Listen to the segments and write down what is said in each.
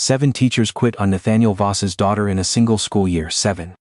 7 teachers quit on Nathaniel Voss's daughter in a single school year. 7.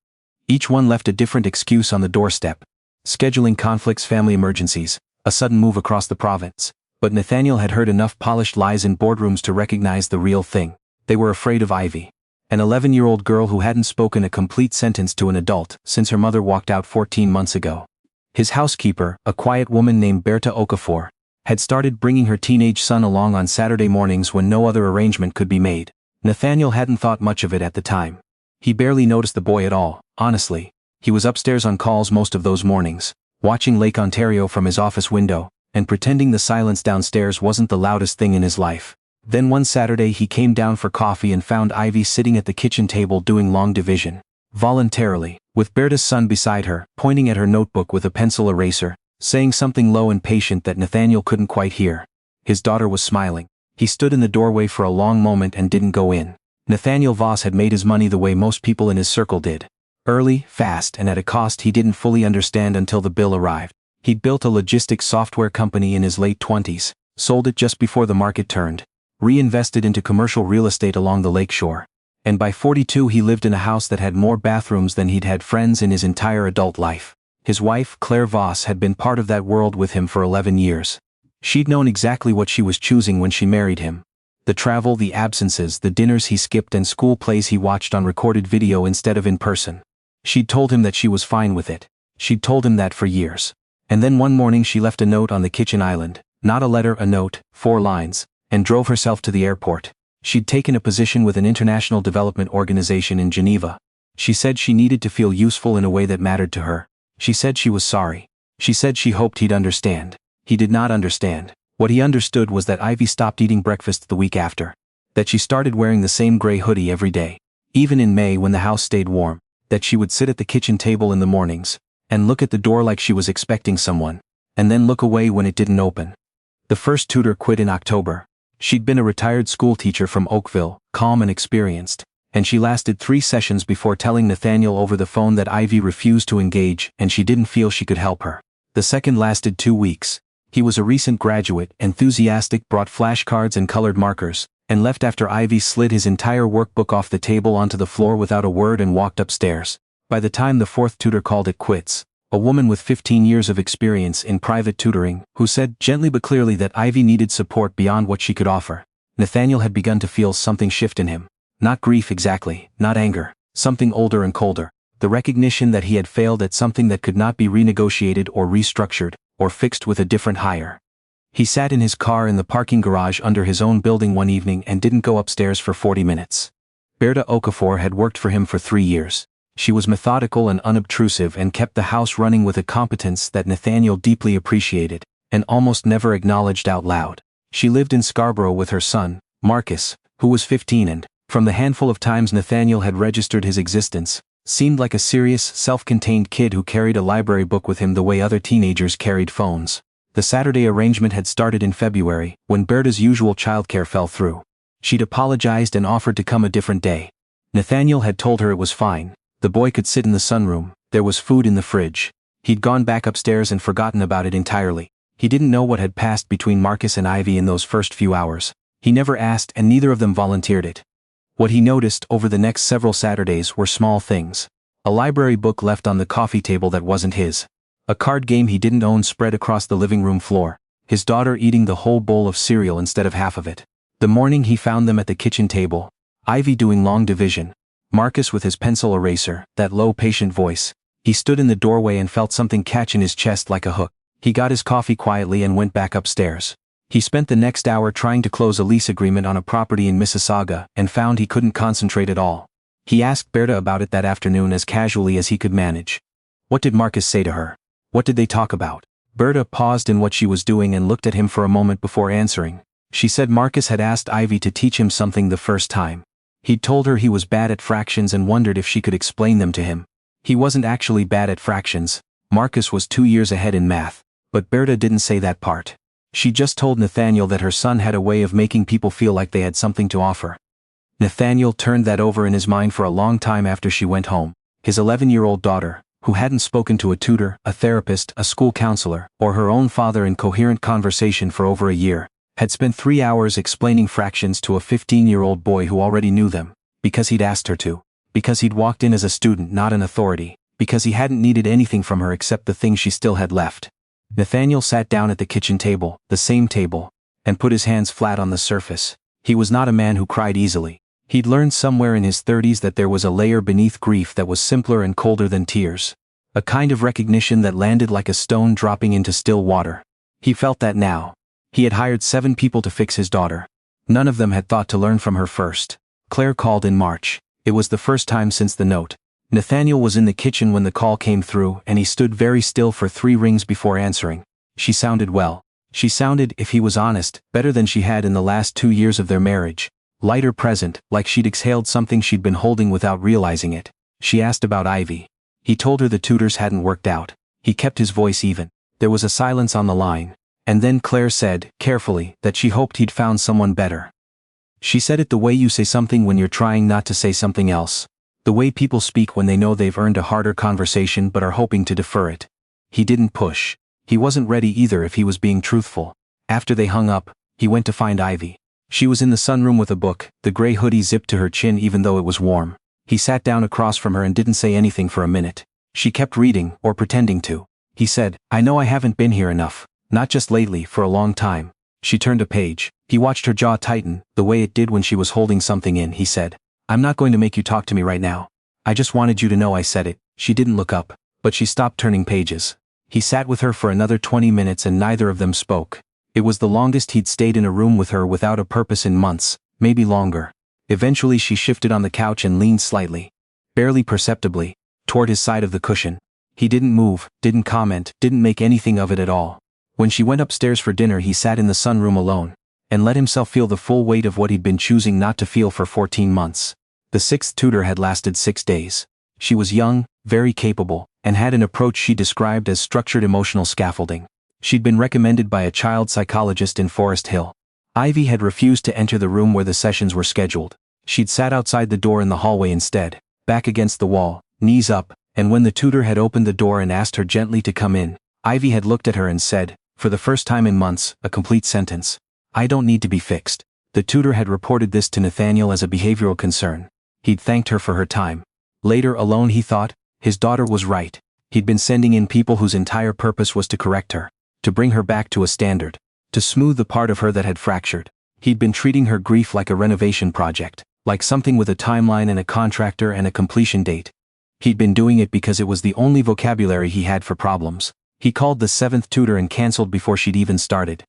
Each one left a different excuse on the doorstep. Scheduling conflicts, family emergencies, a sudden move across the province. But Nathaniel had heard enough polished lies in boardrooms to recognize the real thing. They were afraid of Ivy. An 11-year-old girl who hadn't spoken a complete sentence to an adult since her mother walked out 14 months ago. His housekeeper, a quiet woman named Berta Okafor, had started bringing her teenage son along on Saturday mornings when no other arrangement could be made. Nathaniel hadn't thought much of it at the time. He barely noticed the boy at all, honestly. He was upstairs on calls most of those mornings, watching Lake Ontario from his office window, and pretending the silence downstairs wasn't the loudest thing in his life. Then one Saturday he came down for coffee and found Ivy sitting at the kitchen table doing long division. Voluntarily, with Berta's son beside her, pointing at her notebook with a pencil eraser, saying something low and patient that Nathaniel couldn't quite hear. His daughter was smiling. He stood in the doorway for a long moment and didn't go in. Nathaniel Voss had made his money the way most people in his circle did. Early, fast, and at a cost he didn't fully understand until the bill arrived. He'd built a logistics software company in his late 20s, sold it just before the market turned, reinvested into commercial real estate along the lakeshore. And by 42 he lived in a house that had more bathrooms than he'd had friends in his entire adult life. His wife, Claire Voss, had been part of that world with him for 11 years. She'd known exactly what she was choosing when she married him. The travel, the absences, the dinners he skipped and school plays he watched on recorded video instead of in person. She'd told him that she was fine with it. She'd told him that for years. And then one morning she left a note on the kitchen island, not a letter, a note, 4 lines, and drove herself to the airport. She'd taken a position with an international development organization in Geneva. She said she needed to feel useful in a way that mattered to her. She said she was sorry. She said she hoped he'd understand. He did not understand. What he understood was that Ivy stopped eating breakfast the week after. That she started wearing the same gray hoodie every day. Even in May when the house stayed warm. That she would sit at the kitchen table in the mornings, and look at the door like she was expecting someone, and then look away when it didn't open. The first tutor quit in October. She'd been a retired school teacher from Oakville, calm and experienced, and she lasted 3 sessions before telling Nathaniel over the phone that Ivy refused to engage and she didn't feel she could help her. The second lasted 2 weeks. He was a recent graduate, enthusiastic, brought flashcards and colored markers, and left after Ivy slid his entire workbook off the table onto the floor without a word and walked upstairs. By the time the 4th tutor called it quits, a woman with 15 years of experience in private tutoring, who said gently but clearly that Ivy needed support beyond what she could offer, Nathaniel had begun to feel something shift in him. Not grief exactly, not anger, something older and colder. The recognition that he had failed at something that could not be renegotiated or restructured, or fixed with a different hire. He sat in his car in the parking garage under his own building one evening and didn't go upstairs for 40 minutes. Berta Okafor had worked for him for 3 years. She was methodical and unobtrusive and kept the house running with a competence that Nathaniel deeply appreciated, and almost never acknowledged out loud. She lived in Scarborough with her son, Marcus, who was 15 and, from the handful of times Nathaniel had registered his existence, seemed like a serious, self-contained kid who carried a library book with him the way other teenagers carried phones. The Saturday arrangement had started in February, when Berta's usual childcare fell through. She'd apologized and offered to come a different day. Nathaniel had told her it was fine. The boy could sit in the sunroom, there was food in the fridge. He'd gone back upstairs and forgotten about it entirely. He didn't know what had passed between Marcus and Ivy in those first few hours. He never asked and neither of them volunteered it. What he noticed over the next several Saturdays were small things. A library book left on the coffee table that wasn't his. A card game he didn't own spread across the living room floor. His daughter eating the whole bowl of cereal instead of half of it. The morning he found them at the kitchen table. Ivy doing long division. Marcus with his pencil eraser, that low patient voice. He stood in the doorway and felt something catch in his chest like a hook. He got his coffee quietly and went back upstairs. He spent the next hour trying to close a lease agreement on a property in Mississauga and found he couldn't concentrate at all. He asked Berta about it that afternoon as casually as he could manage. What did Marcus say to her? What did they talk about? Berta paused in what she was doing and looked at him for a moment before answering. She said Marcus had asked Ivy to teach him something the first time. He'd told her he was bad at fractions and wondered if she could explain them to him. He wasn't actually bad at fractions. Marcus was 2 years ahead in math. But Berta didn't say that part. She just told Nathaniel that her son had a way of making people feel like they had something to offer. Nathaniel turned that over in his mind for a long time after she went home. His 11-year-old daughter, who hadn't spoken to a tutor, a therapist, a school counselor, or her own father in coherent conversation for over a year, had spent 3 hours explaining fractions to a 15-year-old boy who already knew them, because he'd asked her to, because he'd walked in as a student, not an authority, because he hadn't needed anything from her except the things she still had left. Nathaniel sat down at the kitchen table, the same table, and put his hands flat on the surface. He was not a man who cried easily. He'd learned somewhere in his 30s that there was a layer beneath grief that was simpler and colder than tears. A kind of recognition that landed like a stone dropping into still water. He felt that now. He had hired 7 people to fix his daughter. None of them had thought to learn from her first. Claire called in March. It was the first time since the note. Nathaniel was in the kitchen when the call came through, and he stood very still for 3 rings before answering. She sounded well. She sounded, if he was honest, better than she had in the last 2 years of their marriage. Lighter, present, like she'd exhaled something she'd been holding without realizing it. She asked about Ivy. He told her the tutors hadn't worked out. He kept his voice even. There was a silence on the line. And then Claire said, carefully, that she hoped he'd found someone better. She said it the way you say something when you're trying not to say something else. The way people speak when they know they've earned a harder conversation but are hoping to defer it. He didn't push. He wasn't ready either if he was being truthful. After they hung up, he went to find Ivy. She was in the sunroom with a book, the gray hoodie zipped to her chin even though it was warm. He sat down across from her and didn't say anything for a minute. She kept reading, or pretending to. He said, I know I haven't been here enough. Not just lately, for a long time. She turned a page. He watched her jaw tighten, the way it did when she was holding something in. He said, I'm not going to make you talk to me right now. I just wanted you to know I said it. She didn't look up, but she stopped turning pages. He sat with her for another 20 minutes and neither of them spoke. It was the longest he'd stayed in a room with her without a purpose in months, maybe longer. Eventually she shifted on the couch and leaned slightly, barely perceptibly, toward his side of the cushion. He didn't move, didn't comment, didn't make anything of it at all. When she went upstairs for dinner he sat in the sunroom alone, and let himself feel the full weight of what he'd been choosing not to feel for 14 months. The 6th tutor had lasted 6 days. She was young, very capable, and had an approach she described as structured emotional scaffolding. She'd been recommended by a child psychologist in Forest Hill. Ivy had refused to enter the room where the sessions were scheduled. She'd sat outside the door in the hallway instead, back against the wall, knees up, and when the tutor had opened the door and asked her gently to come in, Ivy had looked at her and said, for the first time in months, a complete sentence. I don't need to be fixed. The tutor had reported this to Nathaniel as a behavioral concern. He'd thanked her for her time. Later, alone, he thought, his daughter was right. He'd been sending in people whose entire purpose was to correct her, to bring her back to a standard, to smooth the part of her that had fractured. He'd been treating her grief like a renovation project, like something with a timeline and a contractor and a completion date. He'd been doing it because it was the only vocabulary he had for problems. He called the 7th tutor and cancelled before she'd even started.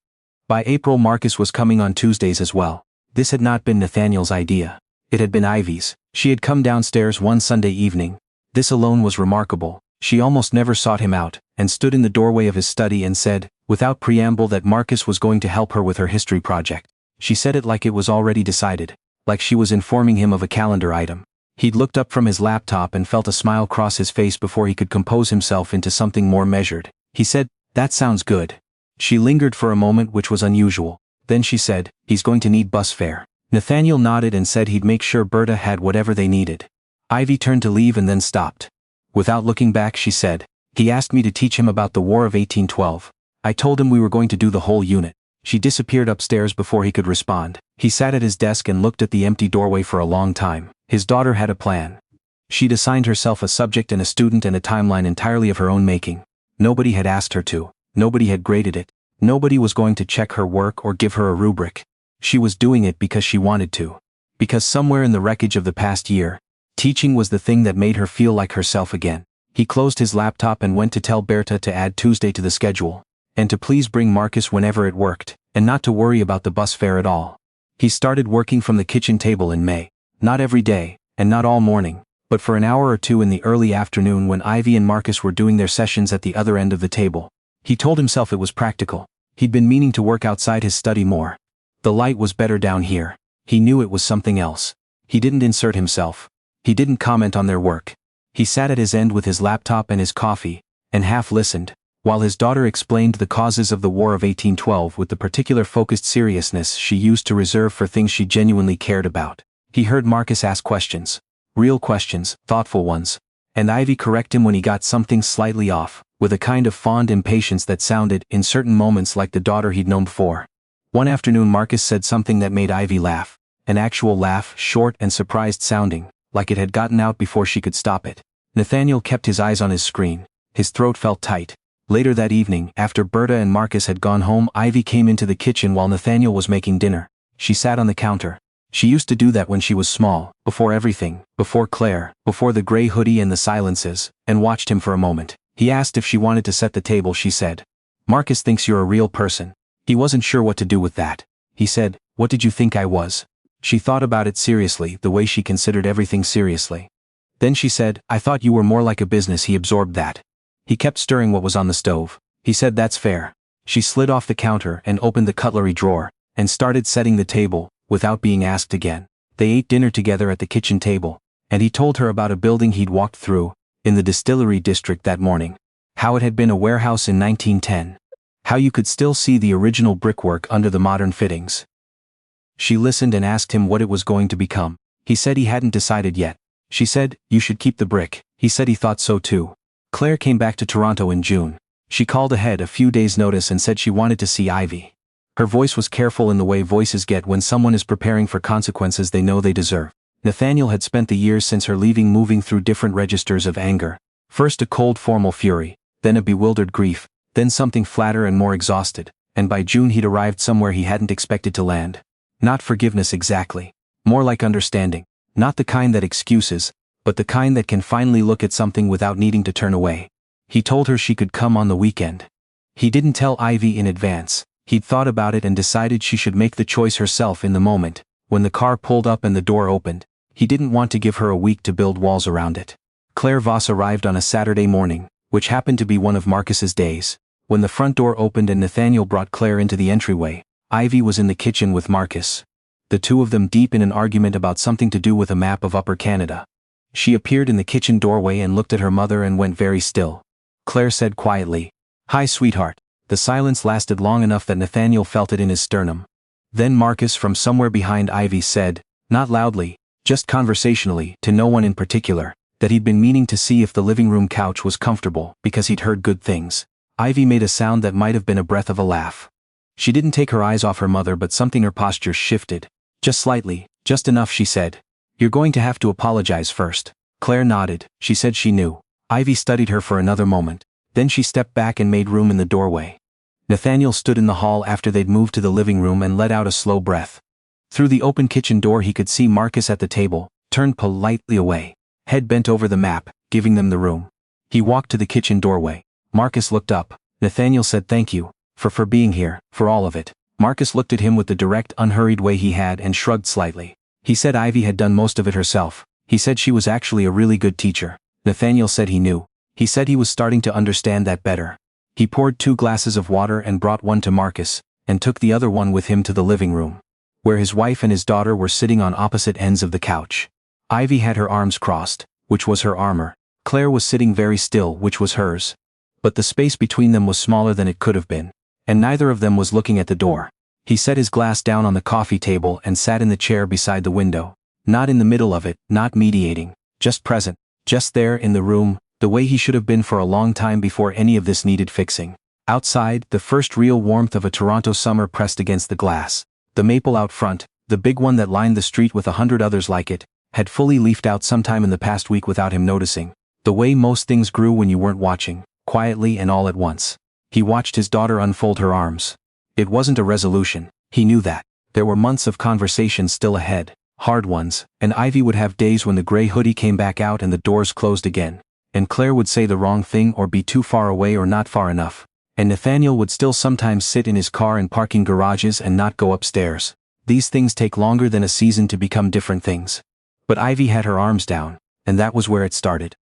By April Marcus was coming on Tuesdays as well. This had not been Nathaniel's idea. It had been Ivy's. She had come downstairs one Sunday evening. This alone was remarkable. She almost never sought him out, and stood in the doorway of his study and said, without preamble, that Marcus was going to help her with her history project. She said it like it was already decided, like she was informing him of a calendar item. He'd looked up from his laptop and felt a smile cross his face before he could compose himself into something more measured. He said, that sounds good. She lingered for a moment, which was unusual. Then she said, he's going to need bus fare. Nathaniel nodded and said he'd make sure Berta had whatever they needed. Ivy turned to leave and then stopped. Without looking back, she said, he asked me to teach him about the War of 1812. I told him we were going to do the whole unit. She disappeared upstairs before he could respond. He sat at his desk and looked at the empty doorway for a long time. His daughter had a plan. She'd assigned herself a subject and a student and a timeline entirely of her own making. Nobody had asked her to. Nobody had graded it. Nobody was going to check her work or give her a rubric. She was doing it because she wanted to. Because somewhere in the wreckage of the past year, teaching was the thing that made her feel like herself again. He closed his laptop and went to tell Berta to add Tuesday to the schedule, and to please bring Marcus whenever it worked, and not to worry about the bus fare at all. He started working from the kitchen table in May. Not every day, and not all morning, but for an hour or two in the early afternoon when Ivy and Marcus were doing their sessions at the other end of the table. He told himself it was practical. He'd been meaning to work outside his study more. The light was better down here. He knew it was something else. He didn't insert himself. He didn't comment on their work. He sat at his end with his laptop and his coffee, and half listened, while his daughter explained the causes of the War of 1812 with the particular focused seriousness she used to reserve for things she genuinely cared about. He heard Marcus ask questions. Real questions, thoughtful ones. And Ivy correct him when he got something slightly off, with a kind of fond impatience that sounded, in certain moments, like the daughter he'd known before. One afternoon Marcus said something that made Ivy laugh. An actual laugh, short and surprised sounding, like it had gotten out before she could stop it. Nathaniel kept his eyes on his screen. His throat felt tight. Later that evening, after Berta and Marcus had gone home, Ivy came into the kitchen while Nathaniel was making dinner. She sat on the counter. She used to do that when she was small, before everything, before Claire, before the gray hoodie and the silences, and watched him for a moment. He asked if she wanted to set the table. She said, "Marcus thinks you're a real person." He wasn't sure what to do with that. He said, "What did you think I was?" She thought about it seriously, the way she considered everything seriously. Then she said, "I thought you were more like a business." He absorbed that. He kept stirring what was on the stove. He said, "That's fair." She slid off the counter and opened the cutlery drawer, and started setting the table, without being asked again. They ate dinner together at the kitchen table, and he told her about a building he'd walked through, in the distillery district that morning. How it had been a warehouse in 1910. How you could still see the original brickwork under the modern fittings. She listened and asked him what it was going to become. He said he hadn't decided yet. She said, "You should keep the brick." He said he thought so too. Claire came back to Toronto in June. She called ahead a few days' notice and said she wanted to see Ivy. Her voice was careful in the way voices get when someone is preparing for consequences they know they deserve. Nathaniel had spent the years since her leaving moving through different registers of anger. First a cold formal fury, then a bewildered grief, then something flatter and more exhausted, and by June he'd arrived somewhere he hadn't expected to land. Not forgiveness exactly. More like understanding. Not the kind that excuses, but the kind that can finally look at something without needing to turn away. He told her she could come on the weekend. He didn't tell Ivy in advance. He'd thought about it and decided she should make the choice herself in the moment. When the car pulled up and the door opened, he didn't want to give her a week to build walls around it. Claire Voss arrived on a Saturday morning, which happened to be one of Marcus's days. When the front door opened and Nathaniel brought Claire into the entryway, Ivy was in the kitchen with Marcus. The two of them deep in an argument about something to do with a map of Upper Canada. She appeared in the kitchen doorway and looked at her mother and went very still. Claire said quietly, "Hi, sweetheart." The silence lasted long enough that Nathaniel felt it in his sternum. Then Marcus from somewhere behind Ivy said, not loudly, just conversationally, to no one in particular, that he'd been meaning to see if the living room couch was comfortable because he'd heard good things. Ivy made a sound that might have been a breath of a laugh. She didn't take her eyes off her mother, but something her posture shifted. Just slightly, just enough. She said, "You're going to have to apologize first." Claire nodded. She said she knew. Ivy studied her for another moment. Then she stepped back and made room in the doorway. Nathaniel stood in the hall after they'd moved to the living room and let out a slow breath. Through the open kitchen door he could see Marcus at the table, turned politely away, head bent over the map, giving them the room. He walked to the kitchen doorway. Marcus looked up. Nathaniel said, "Thank you, for being here, for all of it." Marcus looked at him with the direct, unhurried way he had and shrugged slightly. He said Ivy had done most of it herself. He said she was actually a really good teacher. Nathaniel said he knew. He said he was starting to understand that better. He poured 2 glasses of water and brought one to Marcus, and took the other one with him to the living room, where his wife and his daughter were sitting on opposite ends of the couch. Ivy had her arms crossed, which was her armor. Claire was sitting very still, which was hers. But the space between them was smaller than it could have been, and neither of them was looking at the door. He set his glass down on the coffee table and sat in the chair beside the window. Not in the middle of it, not mediating, just present, just there in the room, the way he should have been for a long time before any of this needed fixing. Outside, the first real warmth of a Toronto summer pressed against the glass. The maple out front, the big one that lined the street with 100 others like it, had fully leafed out sometime in the past week without him noticing. The way most things grew when you weren't watching, quietly and all at once. He watched his daughter unfold her arms. It wasn't a resolution. He knew that. There were months of conversation still ahead, hard ones, and Ivy would have days when the gray hoodie came back out and the doors closed again. And Claire would say the wrong thing or be too far away or not far enough. And Nathaniel would still sometimes sit in his car in parking garages and not go upstairs. These things take longer than a season to become different things. But Ivy had her arms down, and that was where it started.